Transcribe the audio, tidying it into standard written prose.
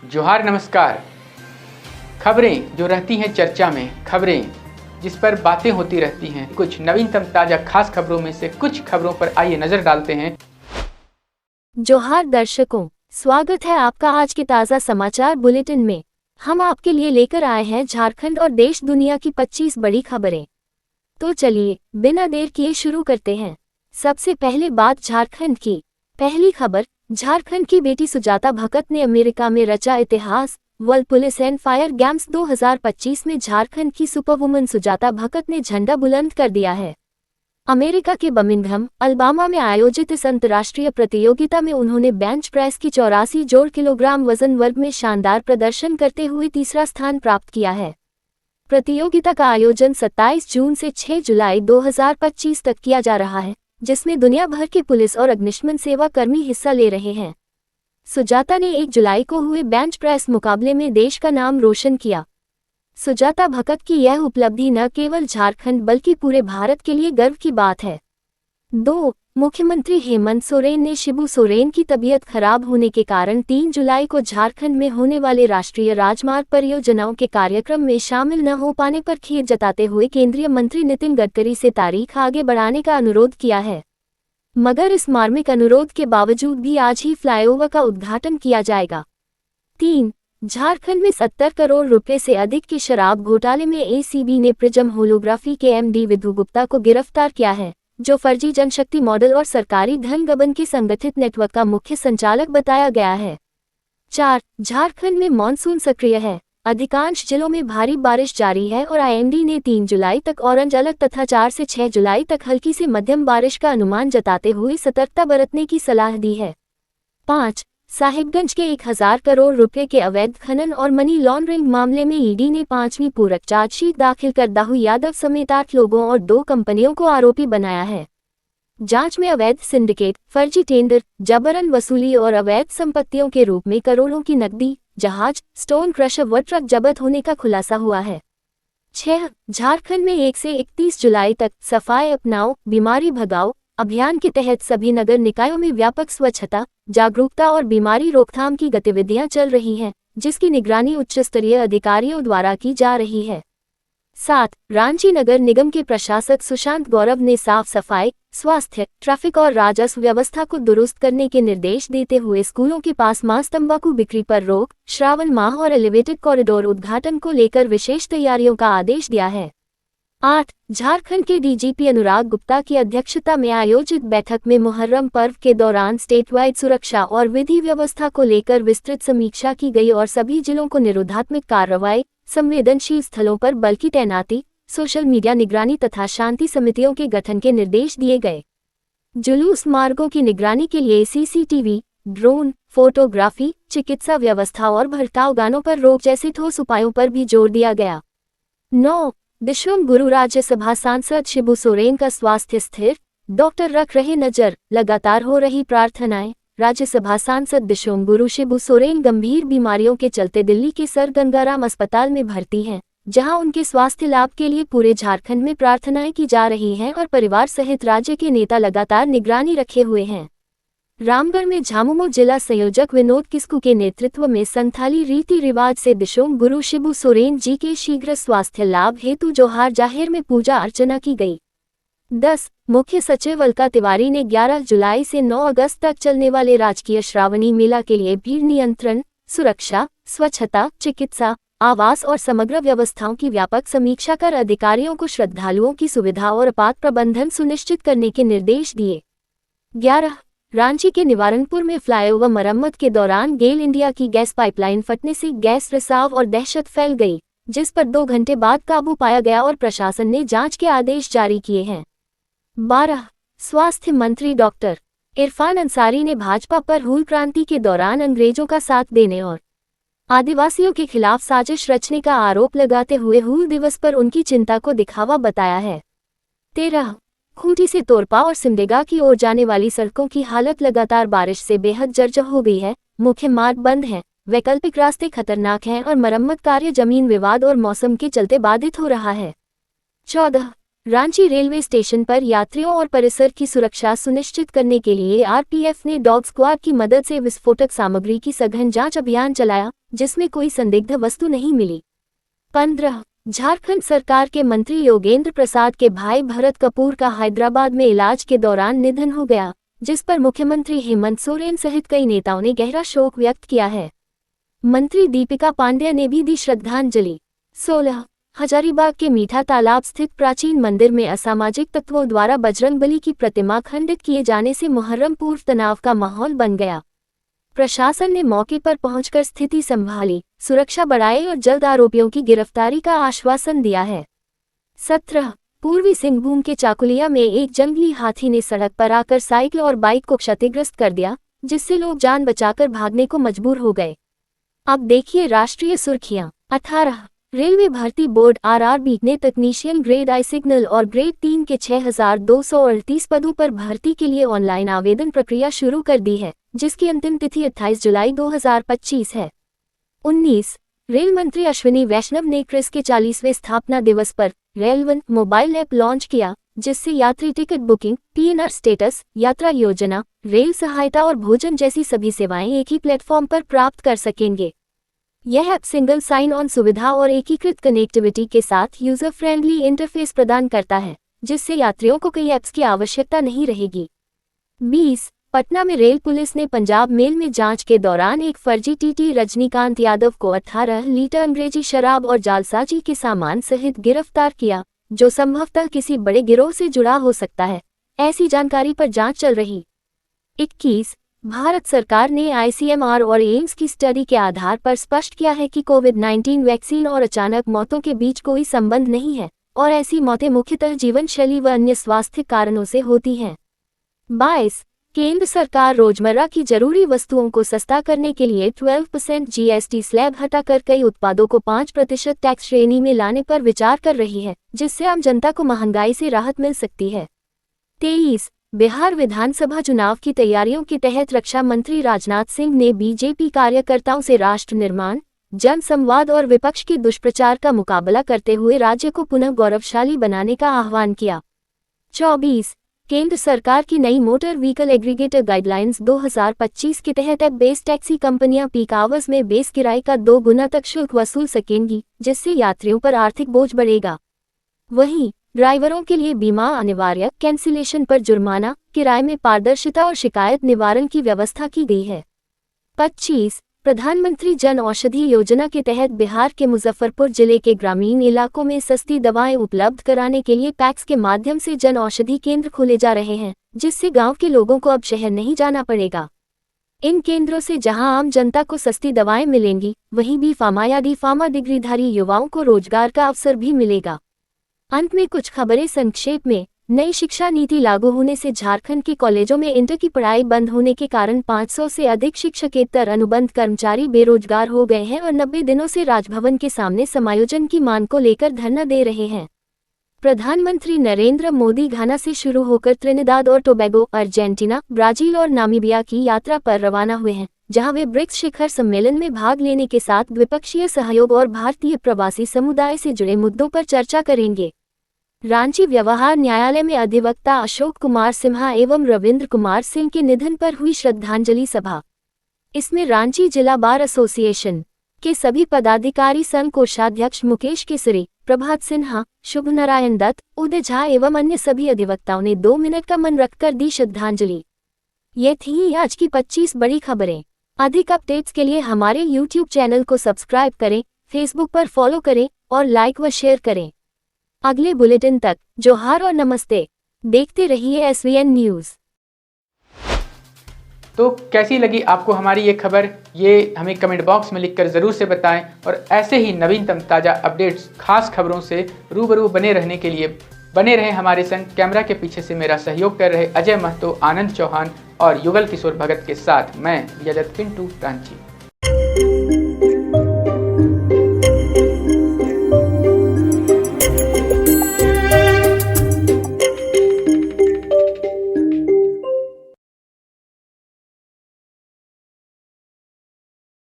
जोहार नमस्कार। खबरें जो रहती हैं चर्चा में, खबरें जिस पर बातें होती रहती हैं, कुछ नवीनतम ताजा खास खबरों में से कुछ खबरों पर आइए नजर डालते हैं। जोहार दर्शकों, स्वागत है आपका आज के ताज़ा समाचार बुलेटिन में। हम आपके लिए लेकर आए हैं झारखंड और देश दुनिया की 25 बड़ी खबरें। तो चलिए बिना देर किए शुरू करते हैं। सबसे पहले बात झारखंड की। पहली खबर, झारखंड की बेटी सुजाता भगत ने अमेरिका में रचा इतिहास। World police and fire games 2025 में झारखंड की सुपरवुमन सुजाता भगत ने झंडा बुलंद कर दिया है। अमेरिका के बर्मिंघम, अलबामा में आयोजित इस अंतर्राष्ट्रीय प्रतियोगिता में उन्होंने बेंच प्रेस की 84 जोड़ किलोग्राम वजन वर्ग में शानदार प्रदर्शन करते हुए तीसरा स्थान प्राप्त किया है। प्रतियोगिता का आयोजन 27 जून से 6 जुलाई 2025 तक किया जा रहा है, जिसमें दुनिया भर के पुलिस और अग्निशमन सेवा कर्मी हिस्सा ले रहे हैं। सुजाता ने 1 जुलाई को हुए बेंच प्रेस मुकाबले में देश का नाम रोशन किया। सुजाता भगत की यह उपलब्धि न केवल झारखंड बल्कि पूरे भारत के लिए गर्व की बात है। 2. मुख्यमंत्री हेमंत सोरेन ने शिबू सोरेन की तबीयत खराब होने के कारण 3 जुलाई को झारखंड में होने वाले राष्ट्रीय राजमार्ग परियोजनाओं के कार्यक्रम में शामिल न हो पाने पर खेद जताते हुए केंद्रीय मंत्री नितिन गडकरी से तारीख आगे बढ़ाने का अनुरोध किया है। मगर इस मार्मिक अनुरोध के बावजूद भी आज ही फ्लाईओवर का उद्घाटन किया जाएगा। 3. झारखंड में 70 करोड़ रुपए से अधिक के शराब घोटाले में एसीबी ने प्रिज्म होलोग्राफी के एमडी विधु गुप्ता को गिरफ्तार किया है, जो फर्जी जनशक्ति मॉडल और सरकारी धन गबन के संगठित नेटवर्क का मुख्य संचालक बताया गया है। 4. झारखंड में मानसून सक्रिय है। अधिकांश जिलों में भारी बारिश जारी है और आईएमडी ने 3 जुलाई तक ऑरेंज अलर्ट तथा 4 से 6 जुलाई तक हल्की से मध्यम बारिश का अनुमान जताते हुए सतर्कता बरतने की सलाह दी है। 5. साहिबगंज के 1000 करोड़ रुपए के अवैध खनन और मनी लॉन्ड्रिंग मामले में ईडी ने 5वीं पूरक चार्जशीट दाखिल कर दाहू यादव समेत 8 लोगों और 2 कंपनियों को आरोपी बनाया है। जांच में अवैध सिंडिकेट, फर्जी टेंडर, जबरन वसूली और अवैध संपत्तियों के रूप में करोड़ों की नकदी, जहाज, स्टोन क्रशर व ट्रक जब्त होने का खुलासा हुआ है। 6. झारखंड में 1 से 31 जुलाई तक सफाई अपनाओ, बीमारी भगाओ अभियान के तहत सभी नगर निकायों में व्यापक स्वच्छता, जागरूकता और बीमारी रोकथाम की गतिविधियां चल रही हैं, जिसकी निगरानी उच्च स्तरीय अधिकारियों द्वारा की जा रही है। 7. रांची नगर निगम के प्रशासक सुशांत गौरव ने साफ सफाई, स्वास्थ्य, ट्रैफिक और राजस्व व्यवस्था को दुरुस्त करने के निर्देश देते हुए स्कूलों के पास मांस तंबाकू बिक्री पर रोक, श्रावण माह और एलिवेटेड कॉरिडोर उद्घाटन को लेकर विशेष तैयारियों का आदेश दिया है। 8. झारखंड के डीजीपी अनुराग गुप्ता की अध्यक्षता में आयोजित बैठक में मुहर्रम पर्व के दौरान स्टेटवाइड सुरक्षा और विधि व्यवस्था को लेकर विस्तृत समीक्षा की गई और सभी जिलों को निरोधात्मक कार्रवाई, संवेदनशील स्थलों पर बल की तैनाती, सोशल मीडिया निगरानी तथा शांति समितियों के गठन के निर्देश दिए गए। जुलूस मार्गों की निगरानी के लिए सीसीटीवी, ड्रोन, फोटोग्राफी, चिकित्सा व्यवस्था और भड़काऊ गानों पर रोक जैसे ठोस उपायों पर भी जोर दिया गया। 9. दिशोम गुरु राज्यसभा सांसद शिबू सोरेन का स्वास्थ्य स्थिर, डॉक्टर रख रहे नजर, लगातार हो रही प्रार्थनाएं। राज्यसभा सांसद दिशोम गुरु शिबू सोरेन गंभीर बीमारियों के चलते दिल्ली के सर गंगाराम अस्पताल में भर्ती हैं, जहां उनके स्वास्थ्य लाभ के लिए पूरे झारखंड में प्रार्थनाएं की जा रही हैं और परिवार सहित राज्य के नेता लगातार निगरानी रखे हुए हैं। रामगढ़ में झामुमो जिला संयोजक विनोद किस्कू के नेतृत्व में संथाली रीति रिवाज से दिशोम गुरु शिबू सोरेन जी के शीघ्र स्वास्थ्य लाभ हेतु जोहार जाहिर में पूजा अर्चना की गई। 10. मुख्य सचिव अलका तिवारी ने 11 जुलाई से 9 अगस्त तक चलने वाले राजकीय श्रावणी मेला के लिए भीड़ नियंत्रण, सुरक्षा, स्वच्छता, चिकित्सा, आवास और समग्र व्यवस्थाओं की व्यापक समीक्षा कर अधिकारियों को श्रद्धालुओं की सुविधा और आपात प्रबंधन सुनिश्चित करने के निर्देश दिए। 11. रांची के निवारणपुर में फ्लाईओवर मरम्मत के दौरान गेल इंडिया की गैस पाइपलाइन फटने से गैस रिसाव और दहशत फैल गई, जिस पर 2 घंटे बाद काबू पाया गया और प्रशासन ने जांच के आदेश जारी किए हैं। 12. स्वास्थ्य मंत्री डॉक्टर इरफान अंसारी ने भाजपा पर हूल क्रांति के दौरान अंग्रेजों का साथ देने और आदिवासियों के खिलाफ साजिश रचने का आरोप लगाते हुए हूल दिवस पर उनकी चिंता को दिखावा बताया है। 13. खूंटी से तोरपा और सिमडेगा की ओर जाने वाली सड़कों की हालत लगातार बारिश से बेहद जर्जर हो गई है। मुख्य मार्ग बंद हैं, वैकल्पिक रास्ते खतरनाक हैं और मरम्मत कार्य जमीन विवाद और मौसम के चलते बाधित हो रहा है। 14. रांची रेलवे स्टेशन पर यात्रियों और परिसर की सुरक्षा सुनिश्चित करने के लिए आरपीएफ ने डॉग स्क्वाड की मदद से विस्फोटक सामग्री की सघन जांच अभियान चलाया, जिसमें कोई संदिग्ध वस्तु नहीं मिली। 15 झारखंड सरकार के मंत्री योगेंद्र प्रसाद के भाई भरत कपूर का हैदराबाद में इलाज के दौरान निधन हो गया, जिस पर मुख्यमंत्री हेमंत सोरेन सहित कई नेताओं ने गहरा शोक व्यक्त किया है। मंत्री दीपिका पांडेय ने भी दी श्रद्धांजलि। 16 हजारीबाग के मीठा तालाब स्थित प्राचीन मंदिर में असामाजिक तत्वों द्वारा बजरंगबली की प्रतिमा खंडित किए जाने से मुहर्रम पूर्व तनाव का माहौल बन गया। प्रशासन ने मौके पर पहुंचकर स्थिति संभाली, सुरक्षा बढ़ाई और जल्द आरोपियों की गिरफ्तारी का आश्वासन दिया है। 17 पूर्वी सिंहभूम के चाकुलिया में एक जंगली हाथी ने सड़क पर आकर साइकिल और बाइक को क्षतिग्रस्त कर दिया, जिससे लोग जान बचाकर भागने को मजबूर हो गए। अब देखिए राष्ट्रीय सुर्खियां। 18 रेलवे भर्ती बोर्ड आरआरबी ने तकनीशियन ग्रेड आई सिग्नल और ग्रेड 3 के 6238 पदों पर भर्ती के लिए ऑनलाइन आवेदन प्रक्रिया शुरू कर दी है, जिसकी अंतिम तिथि 28 जुलाई 2025 है। 19 रेल मंत्री अश्विनी वैष्णव ने क्रिस के 40वें स्थापना दिवस पर रेल1 मोबाइल ऐप लॉन्च किया, जिससे यात्री टिकट बुकिंग, पीएनआर स्टेटस, यात्रा योजना, रेल सहायता और भोजन जैसी सभी सेवाएं एक ही प्लेटफॉर्म पर प्राप्त कर सकेंगे। यह ऐप सिंगल साइन ऑन सुविधा और एकीकृत कनेक्टिविटी के साथ यूजर फ्रेंडली इंटरफेस प्रदान करता है, जिससे यात्रियों को कई ऐप्स की आवश्यकता नहीं रहेगी। 20 पटना में रेल पुलिस ने पंजाब मेल में जांच के दौरान एक फर्जी टीटी रजनीकांत यादव को 18 लीटर अंग्रेजी शराब और जालसाजी के सामान सहित गिरफ्तार किया, जो संभवतः किसी बड़े गिरोह से जुड़ा हो सकता है। ऐसी जानकारी पर जांच चल रही। 21 भारत सरकार ने आईसीएमआर और एम्स की स्टडी के आधार पर स्पष्ट किया है कि कोविड-19 वैक्सीन और अचानक मौतों के बीच कोई संबंध नहीं है और ऐसी मौतें मुख्यतः जीवन शैली व अन्य स्वास्थ्य कारणों से होती हैं। 22 केंद्र सरकार रोजमर्रा की जरूरी वस्तुओं को सस्ता करने के लिए 12% जीएसटी स्लैब हटाकर कई उत्पादों को 5% टैक्स श्रेणी में लाने पर विचार कर रही है, जिससे आम जनता को महंगाई से राहत मिल सकती है। 23 बिहार विधानसभा चुनाव की तैयारियों के तहत रक्षा मंत्री राजनाथ सिंह ने बीजेपी कार्यकर्ताओं से राष्ट्र निर्माण, जन संवाद और विपक्ष के दुष्प्रचार का मुकाबला करते हुए राज्य को पुनः गौरवशाली बनाने का आह्वान किया। 24 केंद्र सरकार की नई मोटर व्हीकल एग्रीगेटर गाइडलाइंस 2025 के तहत ऐप बेस्ड टैक्सी कंपनियां पीक आवर्स में बेस किराए का 2 गुना तक शुल्क वसूल सकेंगी, जिससे यात्रियों पर आर्थिक बोझ बढ़ेगा। वहीं ड्राइवरों के लिए बीमा अनिवार्य, कैंसिलेशन पर जुर्माना, किराए में पारदर्शिता और शिकायत निवारण की व्यवस्था की गई है। 25 प्रधानमंत्री जन औषधि योजना के तहत बिहार के मुजफ्फरपुर जिले के ग्रामीण इलाकों में सस्ती दवाएं उपलब्ध कराने के लिए पैक्स के माध्यम से जन औषधि केंद्र खोले जा रहे हैं, जिससे गांव के लोगों को अब शहर नहीं जाना पड़ेगा। इन केंद्रों से जहां आम जनता को सस्ती दवाएं मिलेंगी, वहीं भी फार्मा या डी फार्मा डिग्रीधारी युवाओं को रोजगार का अवसर भी मिलेगा। अंत में कुछ खबरें संक्षेप में। नई शिक्षा नीति लागू होने से झारखंड के कॉलेजों में इंटर की पढ़ाई बंद होने के कारण 500 से अधिक शिक्षकेतर अनुबंध कर्मचारी बेरोजगार हो गए हैं और 90 दिनों से राजभवन के सामने समायोजन की मांग को लेकर धरना दे रहे हैं। प्रधानमंत्री नरेंद्र मोदी घाना से शुरू होकर त्रिनिदाद और टोबैगो, अर्जेंटीना, ब्राजील और नामीबिया की यात्रा पर रवाना हुए हैं, जहां वे ब्रिक्स शिखर सम्मेलन में भाग लेने के साथ द्विपक्षीय सहयोग और भारतीय प्रवासी समुदाय से जुड़े मुद्दों पर चर्चा करेंगे। रांची व्यवहार न्यायालय में अधिवक्ता अशोक कुमार सिन्हा एवं रविंद्र कुमार सिंह के निधन पर हुई श्रद्धांजलि सभा। इसमें रांची जिला बार एसोसिएशन के सभी पदाधिकारी, संघ कोषाध्यक्ष मुकेश केसरी, प्रभात सिन्हा, शुभ नारायण दत्त, उदय झा एवं अन्य सभी अधिवक्ताओं ने 2 मिनट का मन रखकर दी श्रद्धांजलि। ये थी आज की 25 बड़ी खबरें। अधिक अपडेट्स के लिए हमारे YouTube चैनल को सब्सक्राइब करें, फेसबुक पर फॉलो करें और लाइक व शेयर करें। अगले बुलेटिन तक जोहार और नमस्ते। देखते रहिए SVN न्यूज़। तो कैसी लगी आपको हमारी ये खबर, ये हमें कमेंट बॉक्स में लिखकर ज़रूर से बताएं और ऐसे ही नवीनतम ताज़ा अपडेट्स, खास खबरों से रूबरू बने रहने के लिए बने रहें हमारे संग। कैमरा के पीछे से मेरा सहयोग कर रहे अजय महतो, आनंद चौहान और युगल किशोर भगत के साथ मैं यजत पिंटू रांची।